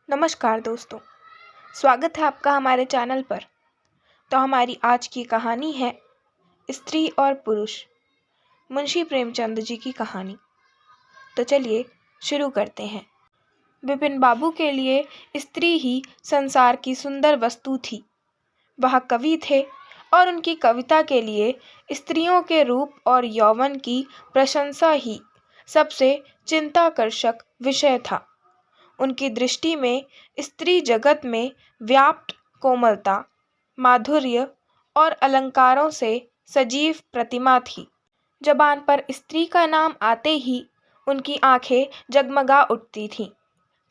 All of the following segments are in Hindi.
नमस्कार दोस्तों, स्वागत है आपका हमारे चैनल पर। तो हमारी आज की कहानी है स्त्री और पुरुष, मुंशी प्रेमचंद जी की कहानी। तो चलिए शुरू करते हैं। विपिन बाबू के लिए स्त्री ही संसार की सुंदर वस्तु थी। वह कवि थे और उनकी कविता के लिए स्त्रियों के रूप और यौवन की प्रशंसा ही सबसे चिंताकर्षक विषय था। उनकी दृष्टि में स्त्री जगत में व्याप्त कोमलता, माधुर्य और अलंकारों से सजीव प्रतिमा थी। जबान पर स्त्री का नाम आते ही उनकी आंखें जगमगा उठती थीं,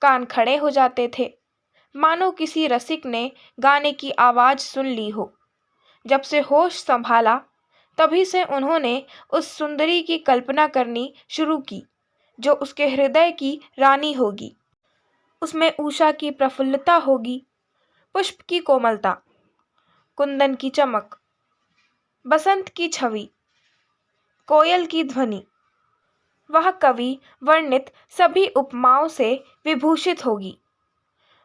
कान खड़े हो जाते थे, मानो किसी रसिक ने गाने की आवाज़ सुन ली हो। जब से होश संभाला तभी से उन्होंने उस सुंदरी की कल्पना करनी शुरू की जो उसके हृदय की रानी होगी। उसमें उषा की प्रफुल्लता होगी, पुष्प की कोमलता, कुंदन की चमक, बसंत की छवि, कोयल की ध्वनि। वह कवि वर्णित सभी उपमाओं से विभूषित होगी।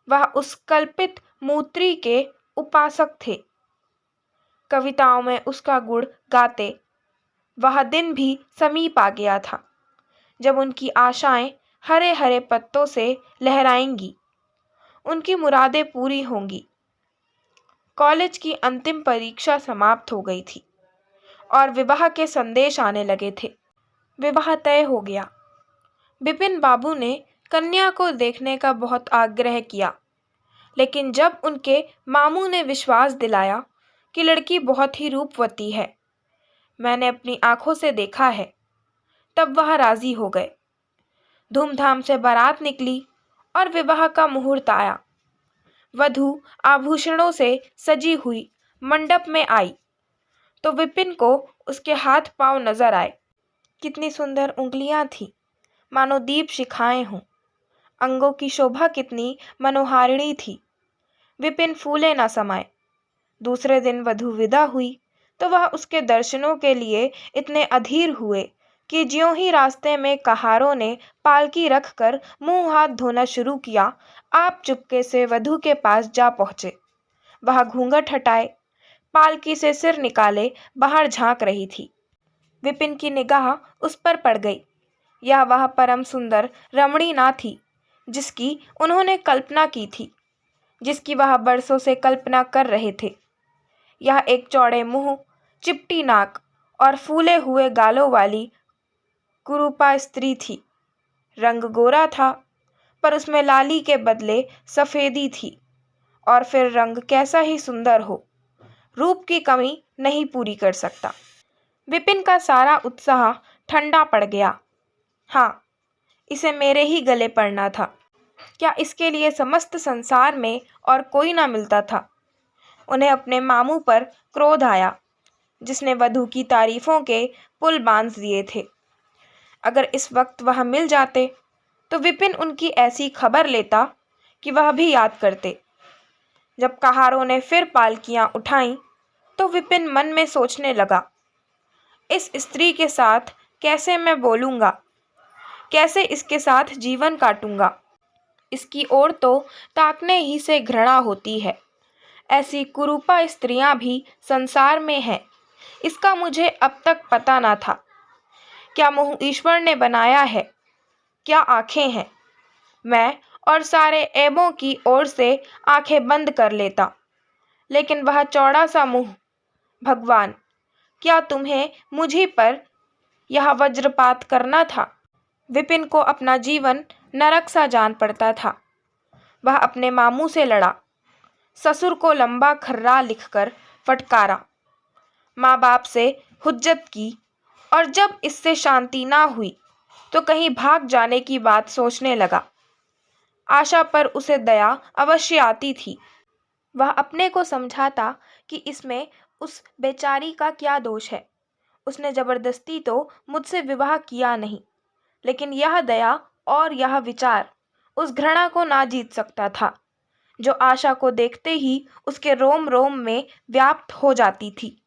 वह उस कल्पित मूर्ति के उपासक थे। कविताओं में उसका गुण गाते वह दिन भी समीप आ गया था जब उनकी आशाएं हरे हरे पत्तों से लहराएंगी, उनकी मुरादें पूरी होंगी। कॉलेज की अंतिम परीक्षा समाप्त हो गई थी और विवाह के संदेश आने लगे थे। विवाह तय हो गया। विपिन बाबू ने कन्या को देखने का बहुत आग्रह किया, लेकिन जब उनके मामू ने विश्वास दिलाया कि लड़की बहुत ही रूपवती है, मैंने अपनी आंखों से देखा है, तब वह राजी हो गए। धूमधाम से बारात निकली और विवाह का मुहूर्त आया। वधू आभूषणों से सजी हुई मंडप में आई तो विपिन को उसके हाथ पांव नजर आए। कितनी सुंदर उंगलियां थीं, मानो दीप शिखाएं हों। अंगों की शोभा कितनी मनोहारिणी थी। विपिन फूले न समाये। दूसरे दिन वधू विदा हुई तो वह उसके दर्शनों के लिए इतने अधीर हुए कि ज्यों ही रास्ते में कहारों ने पालकी रखकर मुंह हाथ धोना शुरू किया, आप चुपके से वधू के पास जा पहुंचे। वह घूंघट हटाए, पालकी से सिर निकाले बाहर झांक रही थी। विपिन की निगाह उस पर पड़ गई। यह वह परम सुंदर रमणी ना थी जिसकी उन्होंने कल्पना की थी, जिसकी वह बरसों से कल्पना कर रहे थे। यह एक चौड़े मुंह, चिपटी नाक और फूले हुए गालों वाली कुरूपा स्त्री थी। रंग गोरा था, पर उसमें लाली के बदले सफेदी थी। और फिर रंग कैसा ही सुंदर हो, रूप की कमी नहीं पूरी कर सकता। विपिन का सारा उत्साह ठंडा पड़ गया। हाँ, इसे मेरे ही गले पड़ना था। क्या इसके लिए समस्त संसार में और कोई ना मिलता था? उन्हें अपने मामू पर क्रोध आया, जिसने वधू की तारीफों के पुल बांध दिए थे। अगर इस वक्त वह मिल जाते तो विपिन उनकी ऐसी खबर लेता कि वह भी याद करते। जब कहारों ने फिर पालकियां उठाईं तो विपिन मन में सोचने लगा, इस स्त्री के साथ कैसे मैं बोलूँगा, कैसे इसके साथ जीवन काटूंगा। इसकी ओर तो ताकने ही से घृणा होती है। ऐसी कुरूपा स्त्रियां भी संसार में हैं, इसका मुझे अब तक पता ना था। क्या मुंह ईश्वर ने बनाया है, क्या आंखें हैं। मैं और सारे ऐबों की ओर से आंखें बंद कर लेता, लेकिन वह चौड़ा सा मुंह। भगवान, क्या तुम्हें मुझी पर यह वज्रपात करना था? विपिन को अपना जीवन नरक सा जान पड़ता था। वह अपने मामू से लड़ा, ससुर को लंबा खर्रा लिखकर फटकारा, माँ बाप से हुज्जत की, और जब इससे शांति ना हुई तो कहीं भाग जाने की बात सोचने लगा। आशा पर उसे दया अवश्य आती थी। वह अपने को समझाता कि इसमें उस बेचारी का क्या दोष है। उसने जबरदस्ती तो मुझसे विवाह किया नहीं, लेकिन यह दया और यह विचार उस घृणा को ना जीत सकता था जो आशा को देखते ही उसके रोम रोम में व्याप्त हो जाती थी।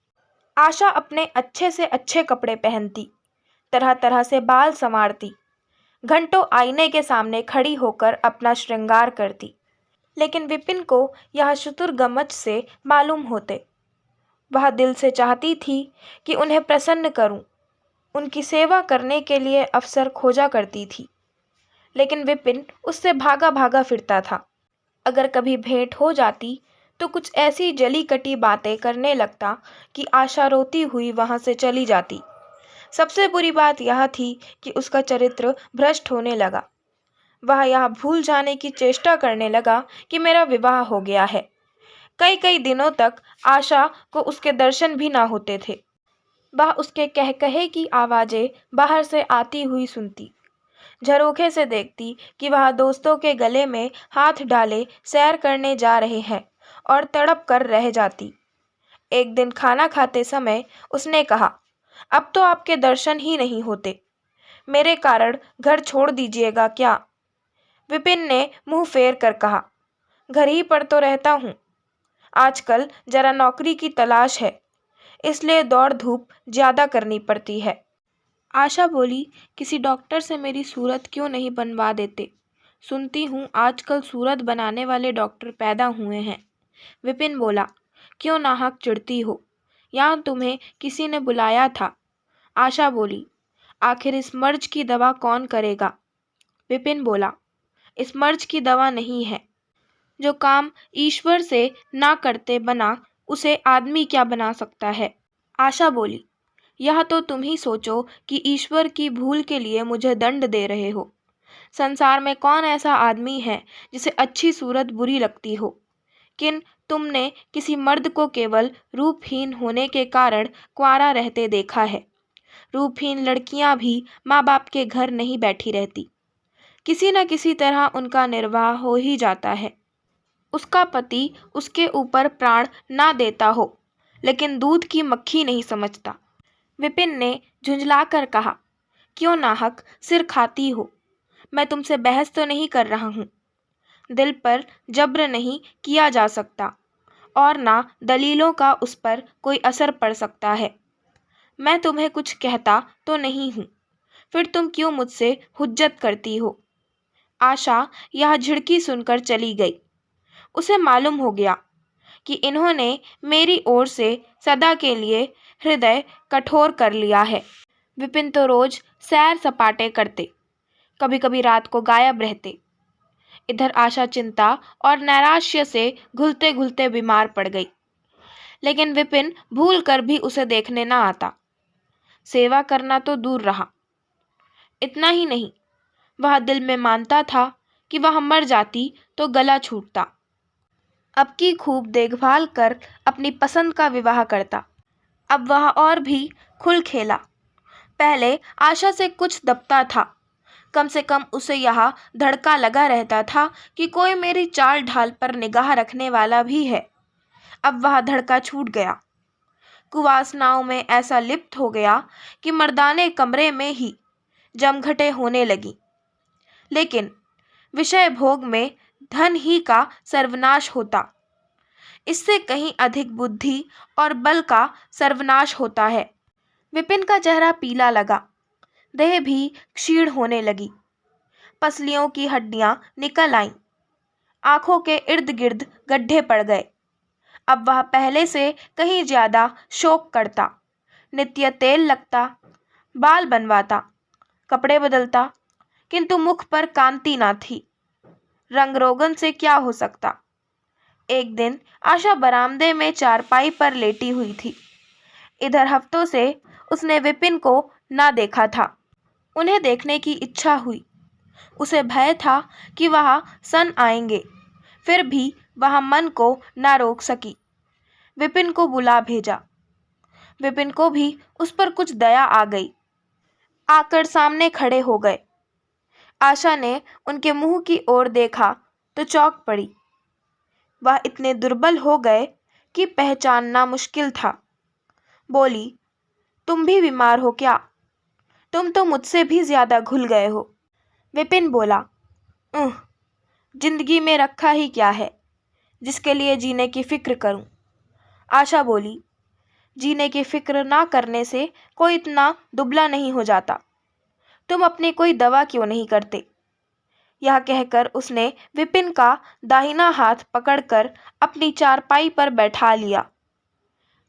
आशा अपने अच्छे से अच्छे कपड़े पहनती, तरह तरह से बाल संवारती, घंटों आईने के सामने खड़ी होकर अपना श्रृंगार करती। लेकिन विपिन को यह शुतुरगमच से मालूम होते। वह दिल से चाहती थी कि उन्हें प्रसन्न करूं, उनकी सेवा करने के लिए अवसर खोजा करती थी, लेकिन विपिन उससे भागा भागा फिरता था। अगर कभी भेंट हो जाती तो कुछ ऐसी जली कटी बातें करने लगता कि आशा रोती हुई वहां से चली जाती। सबसे बुरी बात यह थी कि उसका चरित्र भ्रष्ट होने लगा। वह यह भूल जाने की चेष्टा करने लगा कि मेरा विवाह हो गया है। कई कई दिनों तक आशा को उसके दर्शन भी ना होते थे। वह उसके कहकहे की आवाज़ें बाहर से आती हुई सुनती, झरोखे से देखती कि वह दोस्तों के गले में हाथ डाले सैर करने जा रहे हैं और तड़प कर रह जाती। एक दिन खाना खाते समय उसने कहा, अब तो आपके दर्शन ही नहीं होते, मेरे कारण घर छोड़ दीजिएगा क्या? विपिन ने मुंह फेर कर कहा, घर ही पर तो रहता हूँ, आजकल जरा नौकरी की तलाश है, इसलिए दौड़ धूप ज़्यादा करनी पड़ती है। आशा बोली, किसी डॉक्टर से मेरी सूरत क्यों नहीं बनवा देते? सुनती हूँ आजकल सूरत बनाने वाले डॉक्टर पैदा हुए हैं। विपिन बोला, क्यों नाहक चिढ़ती हो? यहाँ तुम्हें किसी ने बुलाया था। आशा बोली, आखिर इस मर्ज की दवा कौन करेगा? विपिन बोला, इस मर्ज की दवा नहीं है। जो काम ईश्वर से ना करते बना, उसे आदमी क्या बना सकता है? आशा बोली, यह तो तुम ही सोचो कि ईश्वर की भूल के लिए मुझे दंड दे रहे हो। संसार में कौन ऐसा आदमी है जिसे अच्छी सूरत बुरी लगती हो? किन तुमने किसी मर्द को केवल रूपहीन होने के कारण कुंवारा रहते देखा है? रूपहीन लड़कियां भी माँ बाप के घर नहीं बैठी रहती, किसी न किसी तरह उनका निर्वाह हो ही जाता है। उसका पति उसके ऊपर प्राण ना देता हो, लेकिन दूध की मक्खी नहीं समझता। विपिन ने झुंझलाकर कहा, क्यों नाहक सिर खाती हो? मैं तुमसे बहस तो नहीं कर रहा हूँ। दिल पर जब्र नहीं किया जा सकता और ना दलीलों का उस पर कोई असर पड़ सकता है। मैं तुम्हें कुछ कहता तो नहीं हूँ, फिर तुम क्यों मुझसे हुज्जत करती हो? आशा यह झिड़की सुनकर चली गई। उसे मालूम हो गया कि इन्होंने मेरी ओर से सदा के लिए हृदय कठोर कर लिया है। विपिन तो रोज सैर सपाटे करते, कभी कभी रात को गायब रहते। इधर आशा चिंता और नैराश्य से घुलते घुलते बीमार पड़ गई, लेकिन विपिन भूल कर भी उसे देखने न आता। सेवा करना तो दूर रहा, इतना ही नहीं, वह दिल में मानता था कि वह मर जाती तो गला छूटता। अब की खूब देखभाल कर अपनी पसंद का विवाह करता। अब वह और भी खुल खेला। पहले आशा से कुछ दबता था, कम से कम उसे यह धड़का लगा रहता था कि कोई मेरी चाल ढाल पर निगाह रखने वाला भी है। अब वह धड़का छूट गया। कुवासनाओं में ऐसा लिप्त हो गया कि मर्दाने कमरे में ही जमघटे होने लगी। लेकिन विषय भोग में धन ही का सर्वनाश होता, इससे कहीं अधिक बुद्धि और बल का सर्वनाश होता है। विपिन का चेहरा पीला लगा, देह भी क्षीण होने लगी, पसलियों की हड्डियां निकल आईं, आंखों के इर्द गिर्द गड्ढे पड़ गए। अब वह पहले से कहीं ज्यादा शोक करता, नित्य तेल लगता, बाल बनवाता, कपड़े बदलता, किंतु मुख पर कांति ना थी। रंग रोगन से क्या हो सकता? एक दिन आशा बरामदे में चारपाई पर लेटी हुई थी। इधर हफ्तों से उसने विपिन को ना देखा था। उन्हें देखने की इच्छा हुई। उसे भय था कि वह सन आएंगे, फिर भी वह मन को ना रोक सकी। विपिन को बुला भेजा। विपिन को भी उस पर कुछ दया आ गई। आकर सामने खड़े हो गए। आशा ने उनके मुंह की ओर देखा तो चौंक पड़ी। वह इतने दुर्बल हो गए कि पहचानना मुश्किल था। बोली, तुम भी बीमार हो क्या? तुम तो मुझसे भी ज्यादा घुल गए हो। विपिन बोला, जिंदगी में रखा ही क्या है जिसके लिए जीने की फिक्र करूं? आशा बोली, जीने की फिक्र ना करने से कोई इतना दुबला नहीं हो जाता। तुम अपनी कोई दवा क्यों नहीं करते? यह कहकर उसने विपिन का दाहिना हाथ पकड़कर अपनी चारपाई पर बैठा लिया।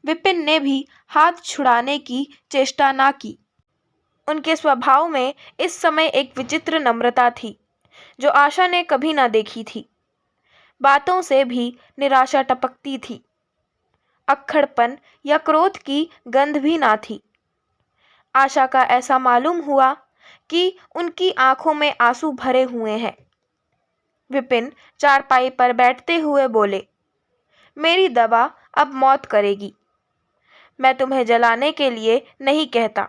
विपिन ने भी हाथ छुड़ाने की चेष्टा न की। उनके स्वभाव में इस समय एक विचित्र नम्रता थी जो आशा ने कभी न देखी थी। बातों से भी निराशा टपकती थी। अक्खड़पन या क्रोध की गंध भी ना थी। आशा का ऐसा मालूम हुआ कि उनकी आंखों में आंसू भरे हुए हैं। विपिन चारपाई पर बैठते हुए बोले, मेरी दवा अब मौत करेगी। मैं तुम्हें जलाने के लिए नहीं कहता।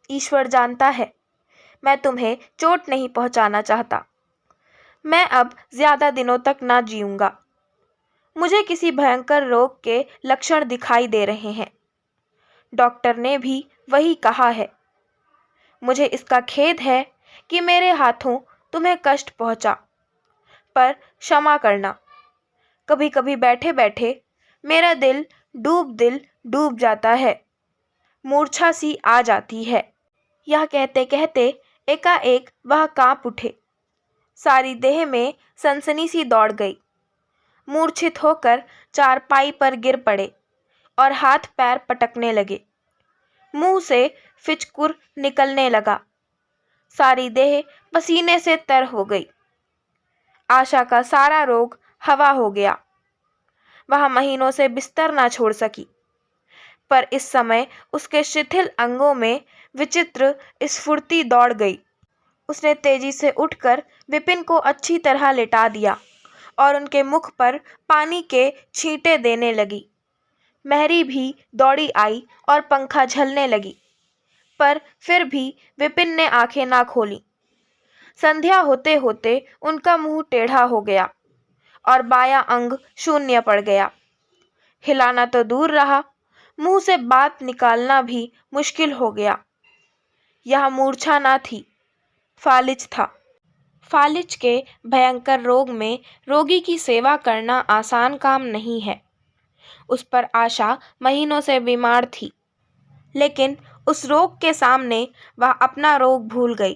ईश्वर जानता है मैं तुम्हें चोट नहीं पहुंचाना चाहता। मैं अब ज्यादा दिनों तक ना जीऊंगा। मुझे किसी भयंकर रोग के लक्षण दिखाई दे रहे हैं। डॉक्टर ने भी वही कहा है। मुझे इसका खेद है कि मेरे हाथों तुम्हें कष्ट पहुंचा, पर क्षमा करना। कभी कभी बैठे बैठे मेरा दिल डूब जाता है। मूर्छा सी आ जाती है। यह कहते कहते एकाएक वह कांप उठे। सारी देह में सनसनी सी दौड़ गई। मूर्छित होकर चारपाई पर गिर पड़े और हाथ पैर पटकने लगे। मुंह से फिचकुर निकलने लगा। सारी देह पसीने से तर हो गई। आशा का सारा रोग हवा हो गया। वह महीनों से बिस्तर ना छोड़ सकी, पर इस समय उसके शिथिल अंगों में विचित्र स्फूर्ति दौड़ गई। उसने तेजी से उठकर विपिन को अच्छी तरह लिटा दिया और उनके मुख पर पानी के छींटे देने लगी। मैरी भी दौड़ी आई और पंखा झलने लगी, पर फिर भी विपिन ने आंखें ना खोली। संध्या होते होते उनका मुंह टेढ़ा हो गया और बायां अंग शून्य पड़ गया। हिलाना तो दूर रहा, मुंह से बात निकालना भी मुश्किल हो गया। यह मूर्छा ना थी, फालिज था। फालिज के भयंकर रोग में रोगी की सेवा करना आसान काम नहीं है। उस पर आशा महीनों से बीमार थी, लेकिन उस रोग के सामने वह अपना रोग भूल गई।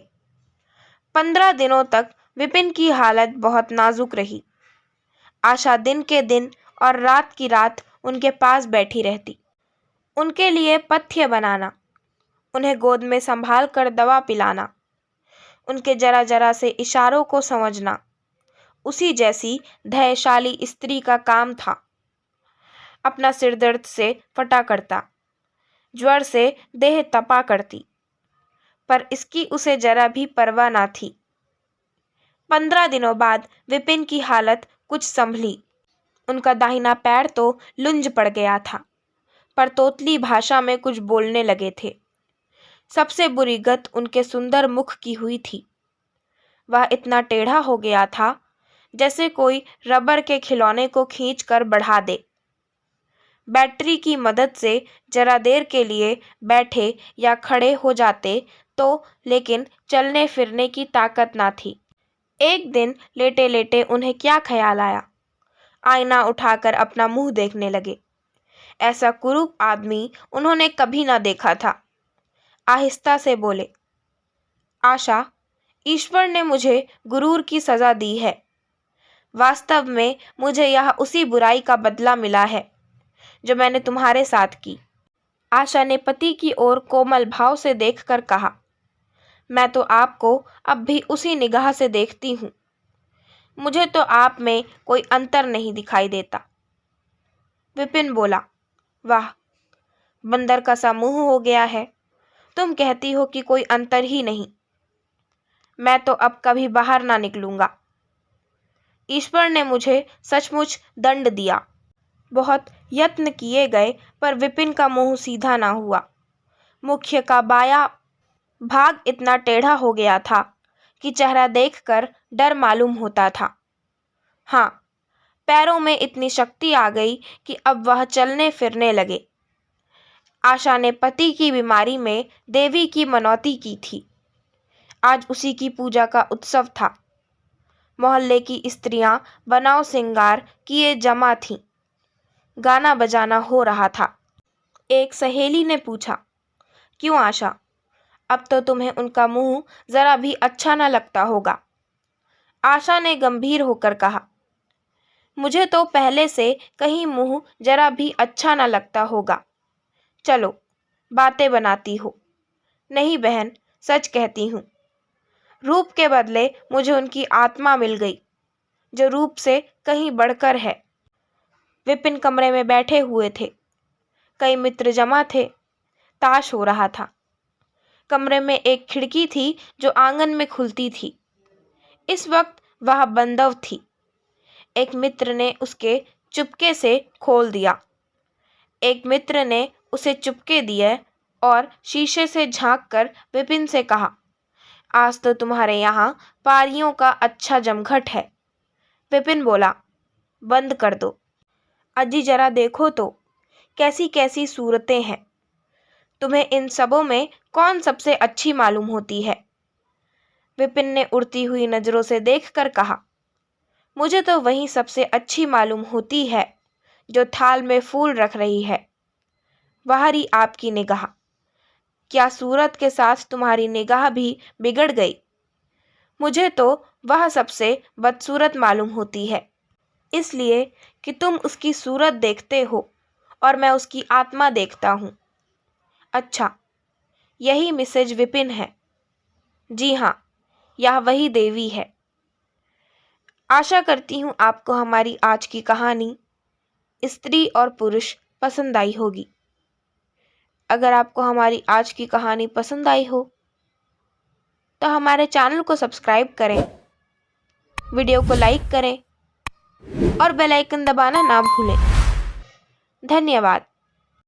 15 दिनों तक विपिन की हालत बहुत नाजुक रही। आशा दिन के दिन और रात की रात उनके पास बैठी रहती। उनके लिए पथ्य बनाना, उन्हें गोद में संभाल कर दवा पिलाना, उनके जरा जरा से इशारों को समझना उसी जैसी धैर्यशाली स्त्री का काम था। अपना सिर दर्द से फटा करता, ज्वर से देह तपा करती, पर इसकी उसे जरा भी परवाह ना थी। 15 दिनों बाद विपिन की हालत कुछ संभली। उनका दाहिना पैर तो लुंज पड़ गया था, पर तोतली भाषा में कुछ बोलने लगे थे। सबसे बुरी गत उनके सुंदर मुख की हुई थी। वह इतना टेढ़ा हो गया था जैसे कोई रबर के खिलौने को खींच कर बढ़ा दे। बैटरी की मदद से जरा देर के लिए बैठे या खड़े हो जाते तो, लेकिन चलने फिरने की ताकत ना थी। एक दिन लेटे लेटे उन्हें क्या ख्याल आया, आईना उठाकर अपना मुंह देखने लगे। ऐसा कुरूप आदमी उन्होंने कभी ना देखा था। आहिस्ता से बोले, आशा, ईश्वर ने मुझे गुरूर की सजा दी है। वास्तव में मुझे यह उसी बुराई का बदला मिला है जो मैंने तुम्हारे साथ की। आशा ने पति की ओर कोमल भाव से देखकर कहा, मैं तो आपको अब भी उसी निगाह से देखती हूँ। मुझे तो आप में कोई अंतर नहीं दिखाई देता। विपिन बोला, वाह, बंदर का सा मुंह हो गया है। तुम कहती हो कि कोई अंतर ही नहीं। मैं तो अब कभी बाहर ना निकलूंगा। ईश्वर ने मुझे सचमुच दंड दिया। बहुत यत्न किए गए, पर विपिन का मुंह सीधा ना हुआ। मुख्य का बाया भाग इतना टेढ़ा हो गया था कि चेहरा देखकर डर मालूम होता था। हाँ, पैरों में इतनी शक्ति आ गई कि अब वह चलने फिरने लगे। आशा ने पति की बीमारी में देवी की मनौती की थी। आज उसी की पूजा का उत्सव था। मोहल्ले की स्त्रियां बनाव सिंगार किए जमा थीं। गाना बजाना हो रहा था। एक सहेली ने पूछा, क्यों आशा, अब तो तुम्हें उनका मुंह जरा भी अच्छा न लगता होगा। आशा ने गंभीर होकर कहा। मुझे तो पहले से कहीं मुंह जरा भी अच्छा न लगता होगा। चलो बातें बनाती हो। नहीं बहन, सच कहती हूँ, रूप के बदले मुझे उनकी आत्मा मिल गई, जो रूप से कहीं बढ़कर है। विपिन कमरे में बैठे हुए थे। कई मित्र जमा थे। ताश हो रहा था। कमरे में एक खिड़की थी जो आंगन में खुलती थी। इस वक्त वह बंद थी। एक मित्र ने उसके चुपके से खोल दिया। एक मित्र ने उसे चुपके दिए और शीशे से झांककर विपिन से कहा, आज तो तुम्हारे यहाँ पारियों का अच्छा जमघट है। विपिन बोला, बंद कर दो। अजी जरा देखो तो कैसी कैसी सूरतें हैं। तुम्हें इन सबों में कौन सबसे अच्छी मालूम होती है? विपिन ने उड़ती हुई नजरों से देखकर कहा, मुझे तो वही सबसे अच्छी मालूम होती है जो थाल में फूल रख रही है। बाहरी आपकी निगाह, क्या सूरत के साथ तुम्हारी निगाह भी बिगड़ गई? मुझे तो वह सबसे बदसूरत मालूम होती है, इसलिए कि तुम उसकी सूरत देखते हो और मैं उसकी आत्मा देखता हूँ। अच्छा, यही मिसेज विपिन है? जी हाँ, यह वही देवी है। आशा करती हूँ आपको हमारी आज की कहानी स्त्री और पुरुष पसंद आई होगी। अगर आपको हमारी आज की कहानी पसंद आई हो तो हमारे चैनल को सब्सक्राइब करें, वीडियो को लाइक करें और बेल आइकन दबाना ना भूलें। धन्यवाद।